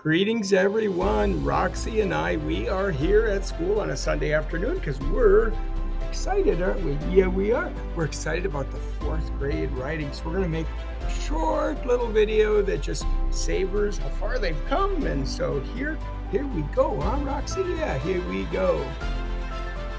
Greetings, everyone. Roxy and I, we are here at school on a Sunday afternoon because we're excited, aren't we? Yeah, we are. We're excited about the fourth grade writing. So we're going to make a short little video that just savors how far they've come. And so here we go, huh, Roxy? Yeah, here we go.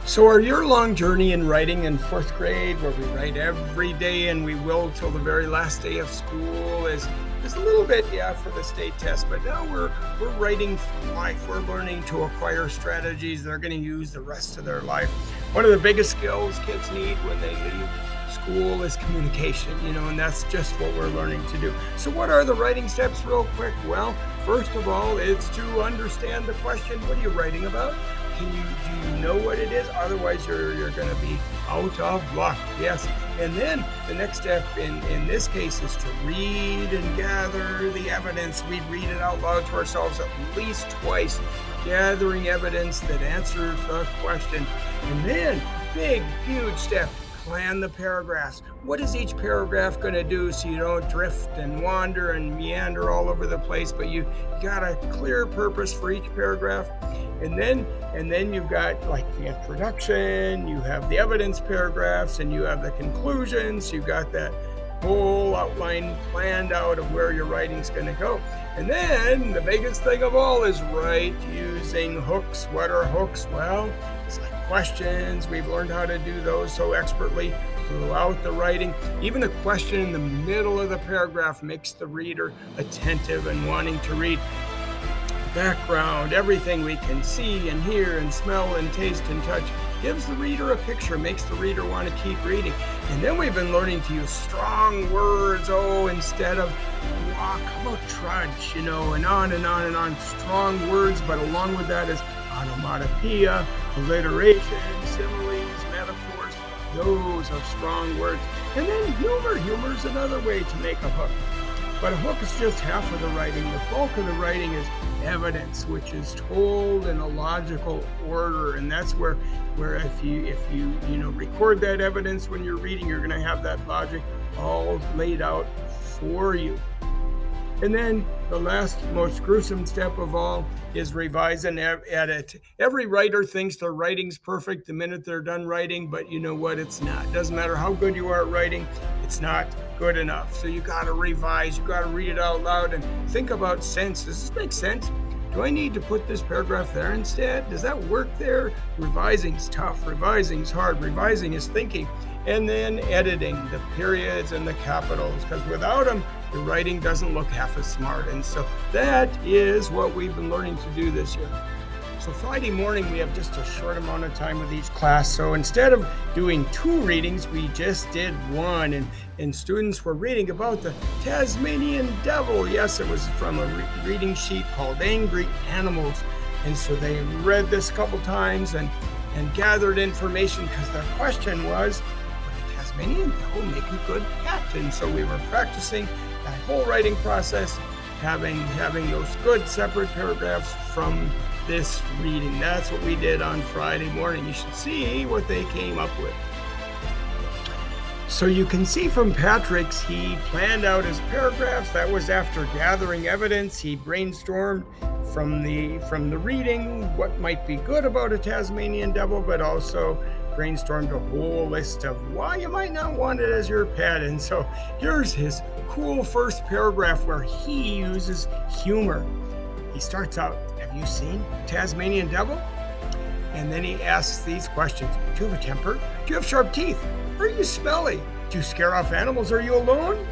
So our year-long journey in writing in fourth grade, where we write every day and we will till the very last day of school, is a little bit, for the state test, but now we're writing for life. We're learning to acquire strategies they're going to use the rest of their life. One of the biggest skills kids need when they leave school is communication, and that's just what we're learning to do. So what are the writing steps real quick? Well, first of all, it's to understand the question. What are you writing about? Do you know what it is? Otherwise, you're going to be out of luck. Yes. And then the next step in this case is to read and gather the evidence. We read it out loud to ourselves at least twice, gathering evidence that answers the question. And then, big, huge step, plan the paragraphs. What is each paragraph going to do so you don't drift and wander and meander all over the place, but you got a clear purpose for each paragraph. And then you've got like the introduction, you have the evidence paragraphs, and you have the conclusions. You've got that whole outline planned out of where your writing's going to go. And then the biggest thing of all is write using hooks. What are hooks? Well, it's like questions. We've learned how to do those so expertly throughout the writing. Even a question in the middle of the paragraph makes the reader attentive and wanting to read. Background, everything we can see and hear and smell and taste and touch gives the reader a picture, makes the reader want to keep reading. And then we've been learning to use strong words, instead of walk, how about trudge, and on and on and on. Strong words, but along with that is onomatopoeia, alliteration, similes, metaphors. Those are strong words. And then humor. Humor is another way to make a hook. But a hook is just half of the writing. The bulk of the writing is evidence, which is told in a logical order. And that's where if you record that evidence when you're reading, you're going to have that logic all laid out for you. And then the last, most gruesome step of all is revise and edit. Every writer thinks their writing's perfect the minute they're done writing, but you know what? It's not. It doesn't matter how good you are at writing, it's not good enough. So you got to revise, you got to read it out loud and think about sense. Does this make sense? Do I need to put this paragraph there instead? Does that work there? Revising's tough. Revising's hard. Revising is thinking. And then editing the periods and the capitals, because without them, the writing doesn't look half as smart. And so that is what we've been learning to do this year. So Friday morning, we have just a short amount of time with each class. So instead of doing 2 readings, we just did 1. And students were reading about the Tasmanian devil. Yes, it was from a reading sheet called Angry Animals. And so they read this a couple times and gathered information, because their question was, would a Tasmanian devil make a good pet? And so we were practicing that whole writing process, having those good separate paragraphs from this reading. That's what we did on Friday morning. You should see what they came up with. So you can see from Patrick's, he planned out his paragraphs. That was after gathering evidence. He brainstormed from the reading what might be good about a Tasmanian devil, but also brainstormed a whole list of why you might not want it as your pet. And so here's his cool first paragraph where he uses humor. He starts out, have you seen a Tasmanian devil? And then he asks these questions. Do you have a temper? Do you have sharp teeth? Are you smelly? Do you scare off animals? Are you alone?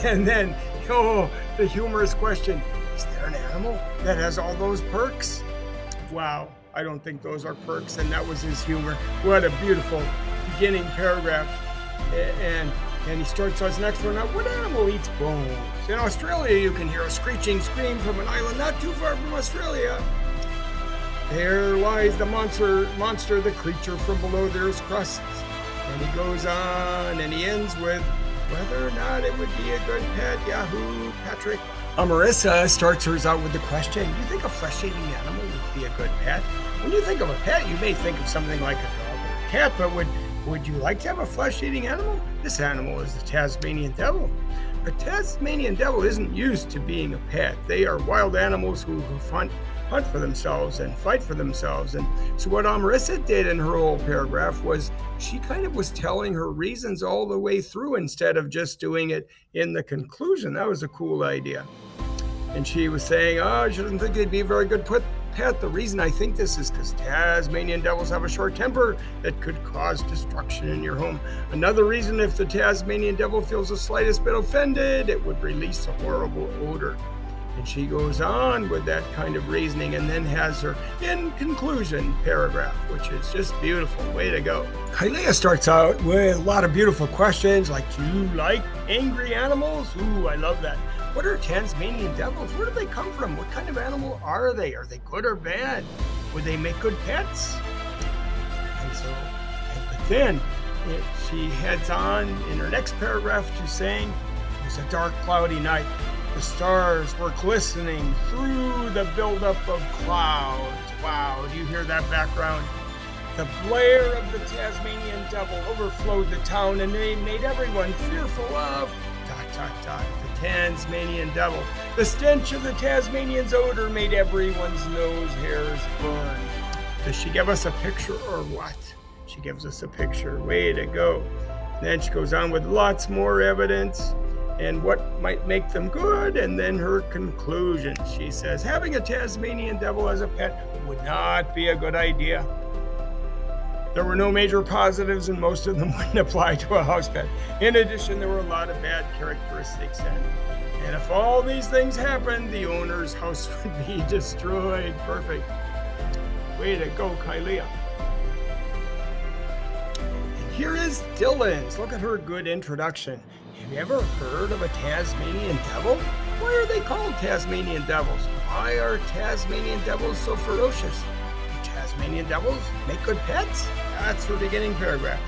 And then, the humorous question, is there an animal that has all those perks? Wow, I don't think those are perks. And that was his humor. What a beautiful beginning paragraph. And he starts his next one out, what animal eats bones? In Australia, you can hear a screeching scream from an island not too far from Australia. There lies the monster, the creature from below the earth's crust. And he goes on, and he ends with whether or not it would be a good pet. Yahoo, Patrick. Marissa starts hers out with the question, do you think a flesh-eating animal would be a good pet? When you think of a pet, you may think of something like a dog or a cat, but would you like to have a flesh-eating animal? This animal is the Tasmanian devil. A Tasmanian devil isn't used to being a pet. They are wild animals who hunt for themselves and fight for themselves. And so what Marissa did in her whole paragraph was she kind of was telling her reasons all the way through instead of just doing it in the conclusion. That was a cool idea. And she was saying, oh, she doesn't think they'd be a very good pet. The reason I think this is because Tasmanian devils have a short temper that could cause destruction in your home. Another reason, if the Tasmanian devil feels the slightest bit offended, it would release a horrible odor. And she goes on with that kind of reasoning and then has her in conclusion paragraph, which is just beautiful. Way to go. Kailea starts out with a lot of beautiful questions like, do you like angry animals? Ooh, I love that. What are Tasmanian devils? Where do they come from? What kind of animal are they? Are they good or bad? Would they make good pets? But then she heads on in her next paragraph to saying, it was a dark, cloudy night. The stars were glistening through the buildup of clouds. Wow, do you hear that background? The blare of the Tasmanian devil overflowed the town and they made everyone fearful of the Tasmanian devil. The stench of the Tasmanian's odor made everyone's nose hairs burn. Does she give us a picture or what? She gives us a picture. Way to go. Then she goes on with lots more evidence and what might make them good, and then her conclusion. She says, having a Tasmanian devil as a pet would not be a good idea. There were no major positives, and most of them wouldn't apply to a house pet. In addition, there were a lot of bad characteristics, and if all these things happened, the owner's house would be destroyed. Perfect. Way to go, Kailea. And here is Dylan's. Look at her good introduction. Have you ever heard of a Tasmanian devil? Why are they called Tasmanian devils? Why are Tasmanian devils so ferocious? Do Tasmanian devils make good pets? That's her beginning paragraph.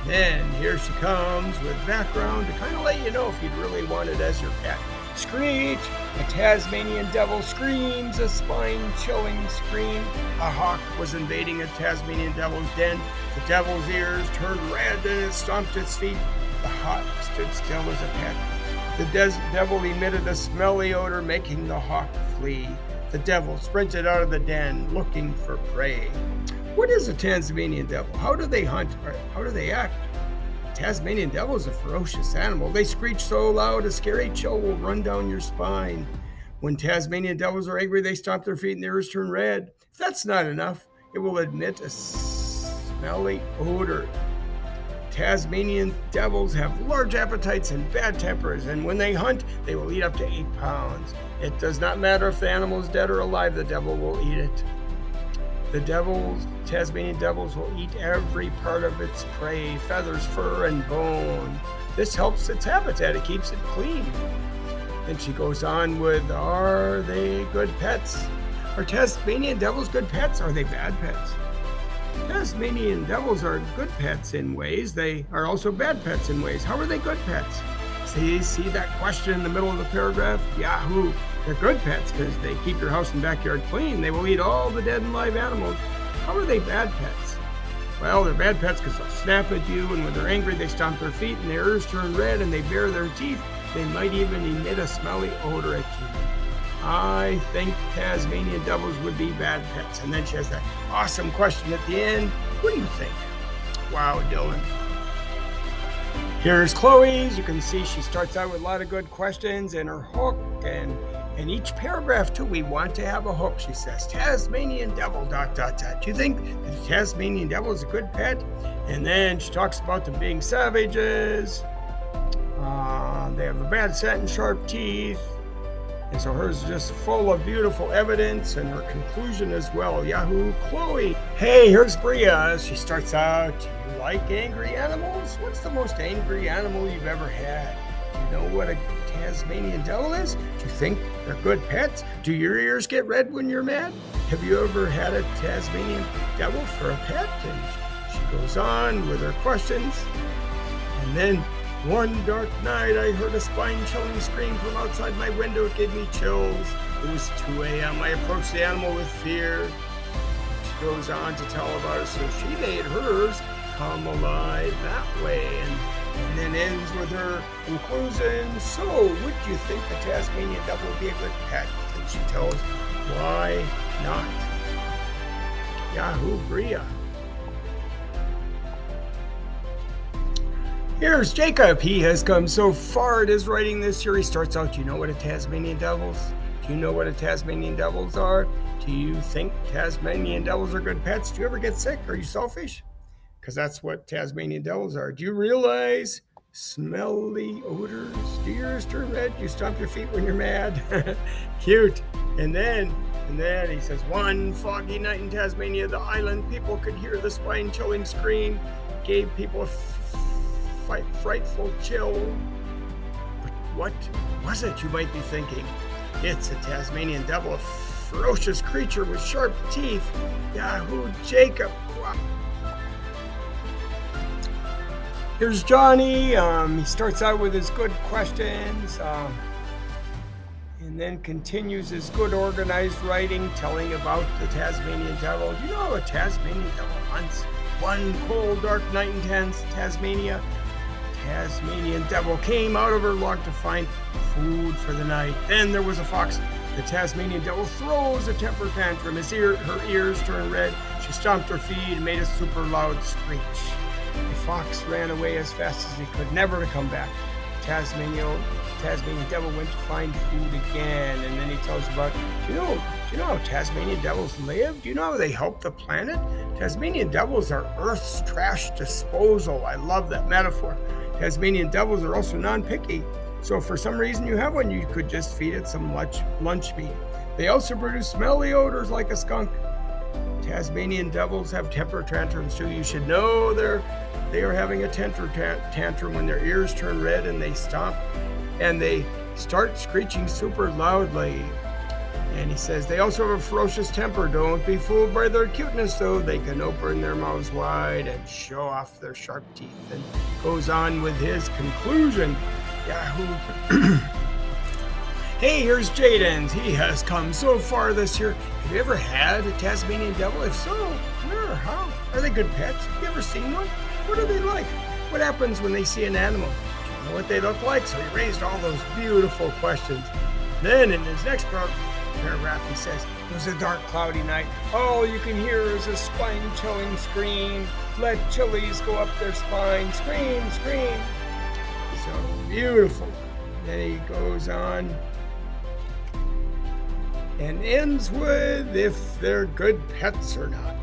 And then here she comes with background to kind of let you know if you'd really want it as your pet. Screech! A Tasmanian devil screams a spine-chilling scream. A hawk was invading a Tasmanian devil's den. The devil's ears turned red and it stomped its feet. The hawk stood still as a pet. The devil emitted a smelly odor, making the hawk flee. The devil sprinted out of the den, looking for prey. What is a Tasmanian devil? How do they hunt? Or how do they act? Tasmanian devil is a ferocious animal. They screech so loud, a scary chill will run down your spine. When Tasmanian devils are angry, they stomp their feet and their ears turn red. If that's not enough, it will emit a smelly odor. Tasmanian devils have large appetites and bad tempers, and when they hunt, they will eat up to 8 pounds. It does not matter if the animal is dead or alive, the devil will eat it. Tasmanian devils will eat every part of its prey, feathers, fur, and bone. This helps its habitat, it keeps it clean. Then she goes on with, are they good pets? Are Tasmanian devils good pets? Are they bad pets? Tasmanian devils are good pets in ways. They are also bad pets in ways. How are they good pets? See that question in the middle of the paragraph? Yahoo! They're good pets because they keep your house and backyard clean. They will eat all the dead and live animals. How are they bad pets? Well, they're bad pets because they'll snap at you, and when they're angry, they stomp their feet, and their ears turn red, and they bare their teeth. They might even emit a smelly odor at you. I think Tasmanian devils would be bad pets. And then she has that awesome question at the end. What do you think? Wow, Dylan. Here's Chloe's. You can see she starts out with a lot of good questions and her hook. And in each paragraph, too, we want to have a hook. She says, Tasmanian devil, ... Do you think the Tasmanian devil is a good pet? And then she talks about them being savages. They have a bad scent and sharp teeth. And so hers is just full of beautiful evidence, and her conclusion as well. Yahoo, Chloe. Hey, here's Bria. She starts out, do you like angry animals? What's the most angry animal you've ever had? Do you know what a Tasmanian devil is? Do you think they're good pets? Do your ears get red when you're mad? Have you ever had a Tasmanian devil for a pet? And she goes on with her questions. And then one dark night, I heard a spine-chilling scream from outside my window. It gave me chills. It was 2 a.m. I approached the animal with fear. She goes on to tell about it. So she made hers come alive that way. And then then ends with her conclusion. So, would you think the Tasmanian devil would be a good pet? And she tells, why not? Yahoo Bria. Here's Jacob. He has come so far in his writing this year. He starts out, do you know what a Tasmanian devils? Do you know what a Tasmanian devils are? Do you think Tasmanian devils are good pets? Do you ever get sick? Are you selfish? Because that's what Tasmanian devils are. Do you realize smelly odors? Do your ears turn red? Do you stomp your feet when you're mad? Cute. And then he says, one foggy night in Tasmania, the island people could hear the spine-chilling scream. Gave people a frightful chill. But what was it, you might be thinking? It's a Tasmanian devil, a ferocious creature with sharp teeth. Yahoo Jacob. Wow. Here's Johnny. He starts out with his good questions and then continues his good organized writing, telling about the Tasmanian devil. Do you know a Tasmanian devil hunts? One cold, dark night in Tasmania, Tasmanian devil came out of her log to find food for the night. Then there was a fox. The Tasmanian devil throws a temper tantrum. Her ears turn red. She stomped her feet and made a super loud screech. The fox ran away as fast as he could, never to come back. Tasmanian devil went to find food again, and then he tells about, do you know how Tasmanian devils live? Do you know how they help the planet? Tasmanian devils are Earth's trash disposal. I love that metaphor. Tasmanian devils are also non-picky. So if for some reason you have one, you could just feed it some lunch meat. They also produce smelly odors like a skunk. Tasmanian devils have temper tantrums too. You should know they are having a temper tantrum when their ears turn red and they stomp and they start screeching super loudly. And he says they also have a ferocious temper. Don't be fooled by their cuteness, though. They can open their mouths wide and show off their sharp teeth. And goes on with his conclusion. Yahoo. Hey, here's Jaden. He has come so far this year. Have you ever had a Tasmanian devil? If so, where? How? Are they good pets? Have you ever seen one? What are they like? What happens when they see an animal? Do you know what they look like? So he raised all those beautiful questions. Then in his next paragraph, he says, it was a dark, cloudy night. All you can hear is a spine-chilling scream. Let chilies go up their spine. Scream, scream. So beautiful. Then he goes on and ends with if they're good pets or not.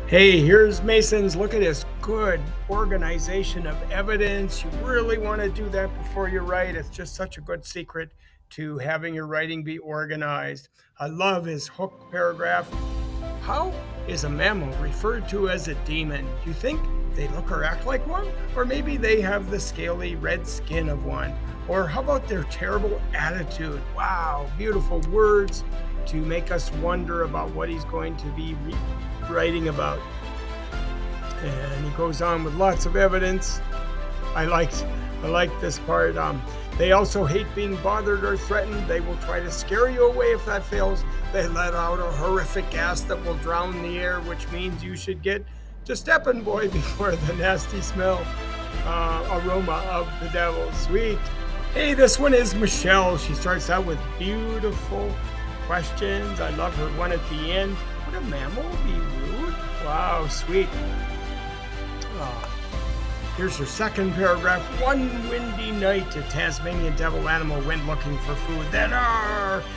Hey, here's Mason's. Look at this good organization of evidence. You really want to do that before you write. It's just such a good secret to having your writing be organized. I love his hook paragraph. How is a mammal referred to as a demon? Do you think they look or act like one? Or maybe they have the scaly red skin of one? Or how about their terrible attitude? Wow, beautiful words to make us wonder about what he's going to be writing about. And he goes on with lots of evidence. I like this part. They also hate being bothered or threatened. They will try to scare you away if that fails. They let out a horrific gas that will drown the air, which means you should get to steppin' boy before the nasty smell aroma of the devil. Sweet. Hey, this one is Michelle. She starts out with beautiful questions. I love her one at the end. Would a mammal be rude? Wow, sweet. Here's her second paragraph. One windy night, a Tasmanian devil animal went looking for food. Then,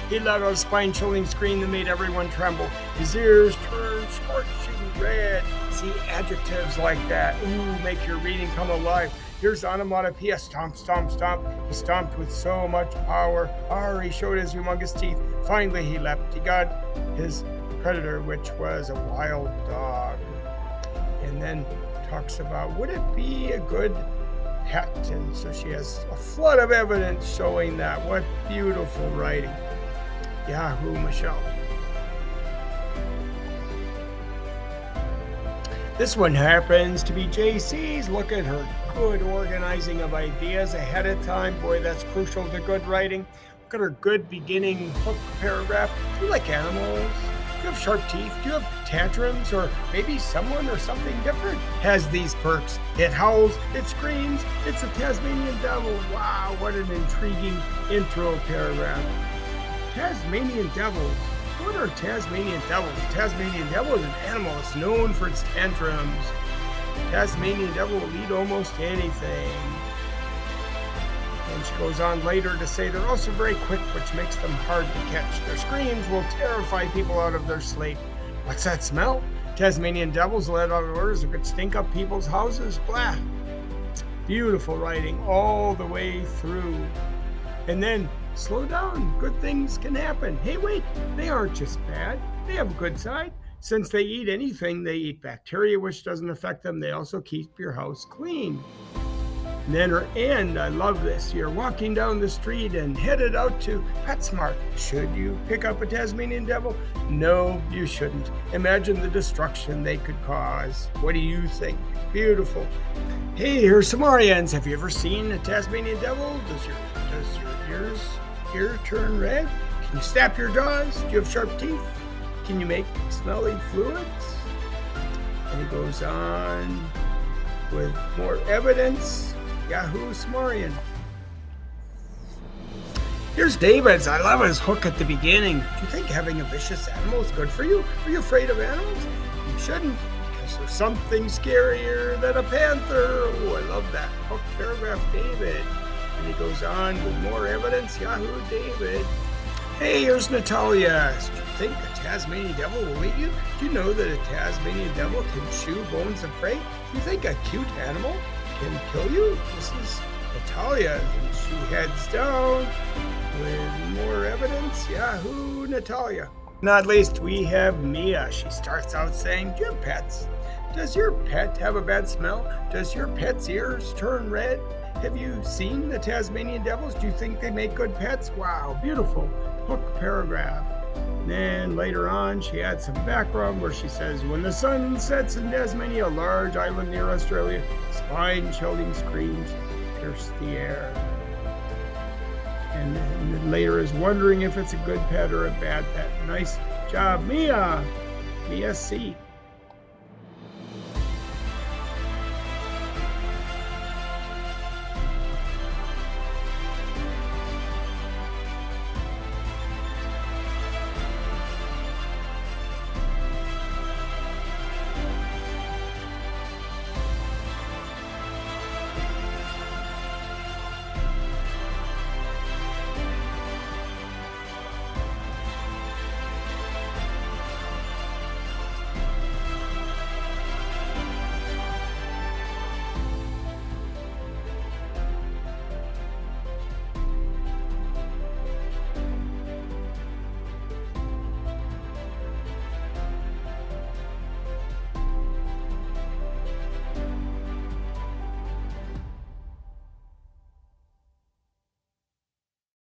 he let out a spine-chilling scream that made everyone tremble. His ears turned scorching red. See, adjectives like that, make your reading come alive. Here's onomatopoeia. Stomp, stomp, stomp. He stomped with so much power. He showed his humongous teeth. Finally, he leapt. He got his predator, which was a wild dog. And then talks about, would it be a good pet? And so she has a flood of evidence showing that. What beautiful writing. Yahoo, Michelle. This one happens to be JC's. Look at her good organizing of ideas ahead of time. Boy, that's crucial to good writing. Look at her good beginning hook paragraph. Do you like animals? Do you have sharp teeth? Do you have tantrums? Or maybe someone or something different has these perks? It howls, it screams, it's a Tasmanian devil. Wow, what an intriguing intro paragraph. Tasmanian devils. What are Tasmanian devils? The Tasmanian devil is an animal that's known for its tantrums. The Tasmanian devil will eat almost anything. And she goes on later to say they're also very quick, which makes them hard to catch. Their screams will terrify people out of their sleep. What's that smell? Tasmanian devils let out orders that could stink up people's houses. Blah. Beautiful writing all the way through. And then, slow down. Good things can happen. Hey, wait, they aren't just bad. They have a good side. Since they eat anything, they eat bacteria, which doesn't affect them. They also keep your house clean. And then her end, I love this. You're walking down the street and headed out to PetSmart. Should you pick up a Tasmanian devil? No, you shouldn't. Imagine the destruction they could cause. What do you think? Beautiful. Hey, here's some Arians. Have you ever seen a Tasmanian devil? Does your ear turn red? Can you snap your jaws? Do you have sharp teeth? Can you make smelly fluids? And he goes on with more evidence. Yahoo Smorian. Here's David's. I love his hook at the beginning. Do you think having a vicious animal is good for you? Are you afraid of animals? You shouldn't, because there's something scarier than a panther. Oh, I love that. Hook paragraph, David. And he goes on with more evidence. Yahoo David. Hey, here's Natalia. Do you think a Tasmanian devil will eat you? Do you know that a Tasmanian devil can chew bones of prey? Do you think a cute animal can kill you? This is Natalia, and she heads down with more evidence. Yahoo, Natalia. Not least, we have Mia. She starts out saying, do you have pets? Does your pet have a bad smell? Does your pet's ears turn red? Have you seen the Tasmanian devils? Do you think they make good pets? Wow, beautiful hook paragraph. Then later on, she adds some background where she says, when the sun sets in Tasmania, a large island near Australia, spine-chilling screams pierce the air. And then later is wondering if it's a good pet or a bad pet. Nice job, Mia. Mia C.